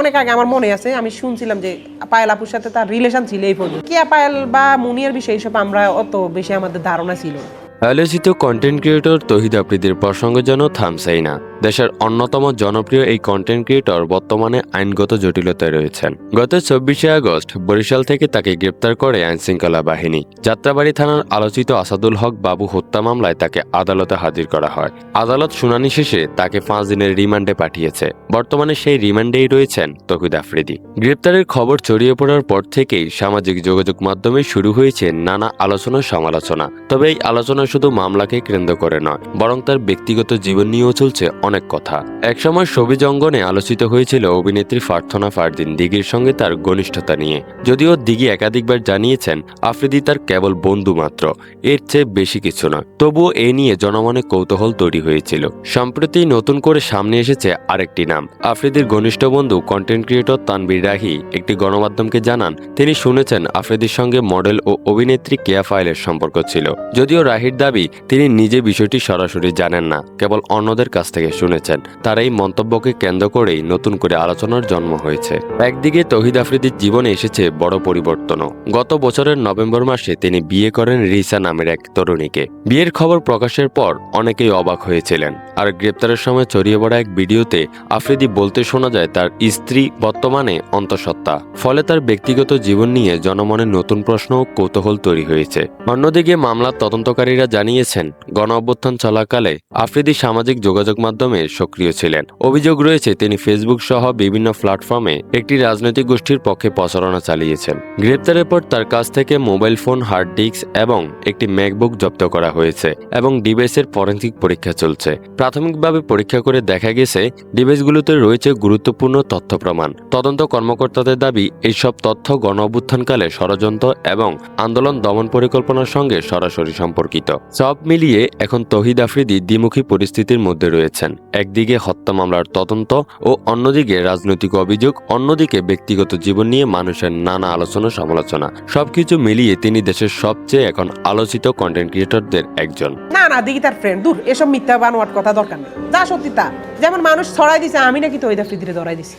অনেক আগে আমার মনে আছে আমি শুনছিলাম যে পায়েল আপুর সাথে তার রিলেশন ছিল এই পর্যন্ত। কিয়া পায়েল বা মুনিয়ার বিষয়ে এইসব আমরা অত বেশি আমাদের ধারণা ছিল না। আলোচিত কন্টেন্ট ক্রিয়েটর তহিদ আফ্রিদির প্রসঙ্গ যেন থামছেই না। দেশের অন্যতম জনপ্রিয় এই কন্টেন্ট ক্রিয়েটর বর্তমানে আইনগত জটিলতায় রয়েছেন। গত 24শে আগস্ট বরিশাল থেকে তাকে গ্রেপ্তার করে আইনশৃঙ্খলা বাহিনী। যাত্রাবাড়ী থানার আলোচিত আসাদুল হক বাবু হত্যা মামলায় তাকে আদালতে হাজির করা হয়। আদালত শুনানি শেষে তাকে 5 দিনের রিমান্ডে পাঠিয়েছে। বর্তমানে সেই রিমান্ডেই রয়েছেন তহিদ আফ্রিদি। গ্রেপ্তারের খবর ছড়িয়ে পড়ার পর থেকেই সামাজিক যোগাযোগ মাধ্যমে শুরু হয়েছে নানা আলোচনা সমালোচনা। তবে এই আলোচনা শুধু মামলাকে কেন্দ্র করে নয়, বরং তার ব্যক্তিগত জীবন নিয়েও চলছে অনেক কথা। একসময় শোবিজ অঙ্গনে আলোচিত হয়েছিল অভিনেত্রী প্রার্থনা ফারদিন দিঘির সঙ্গে তার ঘনিষ্ঠতা নিয়ে। যদিও দিঘি একাধিকবার জানিয়েছেন আফ্রিদি তার কেবল বন্ধু মাত্র, এর চেয়ে বেশি কিছু নয়। তবুও এ নিয়ে জনমনে কৌতূহল তৈরি হয়েছিল। সম্প্রতি নতুন করে সামনে এসেছে আরেকটি নাম। আফ্রিদির ঘনিষ্ঠ বন্ধু কন্টেন্ট ক্রিয়েটর তানভীর রাহি একটি গণমাধ্যমকে জানান তিনি শুনেছেন আফ্রিদির সঙ্গে মডেল ও অভিনেত্রী কেয়া পায়েলের সম্পর্ক ছিল। যদিও রাহির দাবি তিনি নিজে বিষয়টি সরাসরি জানেন না, কেবল অন্যদের কাছ থেকে শুনেছেন। তার এই মন্তব্যকে কেন্দ্র করেই নতুন করে আলোচনার জন্ম হয়েছে। একদিকে তহিদ আফ্রিদির জীবনে এসেছে বড় পরিবর্তনও। গত বছরের নভেম্বর মাসে তিনি বিয়ে করেন রিসা নামের এক তরুণীকে। বিয়ের খবর প্রকাশের পর অনেকেই অবাক হয়েছিলেন। আর গ্রেপ্তারের সময় ছড়িয়ে পড়া এক ভিডিওতে আফ্রিদি বলতে শোনা যায় তার স্ত্রী বর্তমানে অন্তঃসত্ত্বা। ফলে তার ব্যক্তিগত জীবন নিয়ে জনমনে নতুন প্রশ্ন ও কৌতূহল তৈরি হয়েছে। অন্যদিকে মামলার তদন্তকারীরা জানিয়েছেন গণ অভ্যুত্থান চলাকালে আফ্রিদি সামাজিক যোগাযোগ মাধ্যমে সক্রিয় ছিলেন। অভিযোগ রয়েছে তিনি ফেসবুক সহ বিভিন্ন প্ল্যাটফর্মে একটি রাজনৈতিক গোষ্ঠীর পক্ষে প্রচারণা চালিয়েছেন। গ্রেপ্তারের পর তার কাছ থেকে মোবাইল ফোন, হার্ড ডিস্ক এবং একটি ম্যাকবুক জব্দ করা হয়েছে এবং ডিভাইসের ফরেনসিক পরীক্ষা চলছে। প্রাথমিকভাবে পরীক্ষা করে দেখা গেছে ডিভাইসগুলোতে রয়েছে গুরুত্বপূর্ণ তথ্য প্রমাণ। তদন্ত কর্মকর্তাদের দাবি এইসব তথ্য গণ অভ্যুত্থানকালে ষড়যন্ত্র এবং আন্দোলন দমন পরিকল্পনার সঙ্গে সরাসরি সম্পর্কিত। সব মিলিয়ে এখন তহিদ আফ্রিদি দ্বিমুখী পরিস্থিতির মধ্যে রয়েছেন। একদিকে হত্যা মামলার তদন্ত ও অন্যদিকে রাজনৈতিক অভিযোগ, অন্যদিকে ব্যক্তিগত জীবন নিয়ে মানুষের নানা আলোচনা সমালোচনা। সবকিছু মিলিয়ে তিনি দেশের সবচেয়ে এখন আলোচিত কন্টেন্ট ক্রিয়েটরদের একজন। না দিঘি তার ফ্রেন্ড, দূর এসব মিথ্যা বানোয়াট কথা দরকার নেই। যা সত্যি তা, যেমন মানুষ ছড়াই দিছে আমি নাকি তহিদ আফ্রিদিরে ধরাই দিছি।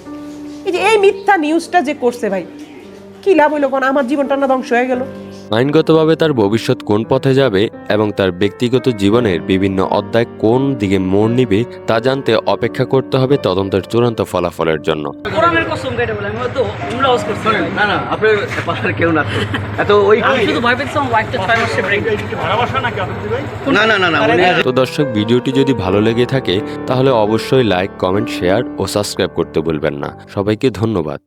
এই যে এই মিথ্যা নিউজটা যে করছে ভাই, কি লাভ হইলো? কোন আমার জীবনটা না ধ্বংস হয়ে গেল। আইনগতভাবে তার ভবিষ্যৎ কোন পথে যাবে এবং তার ব্যক্তিগত জীবনের বিভিন্ন অধ্যায় কোন দিকে মোড় নিবে তা জানতে অপেক্ষা করতে হবে তদন্তের চূড়ান্ত ফলাফলের জন্য। তো দর্শক, ভিডিওটি যদি ভালো লেগে থাকে তাহলে অবশ্যই লাইক, কমেন্ট, শেয়ার ও সাবস্ক্রাইব করতে ভুলবেন না। সবাইকে ধন্যবাদ।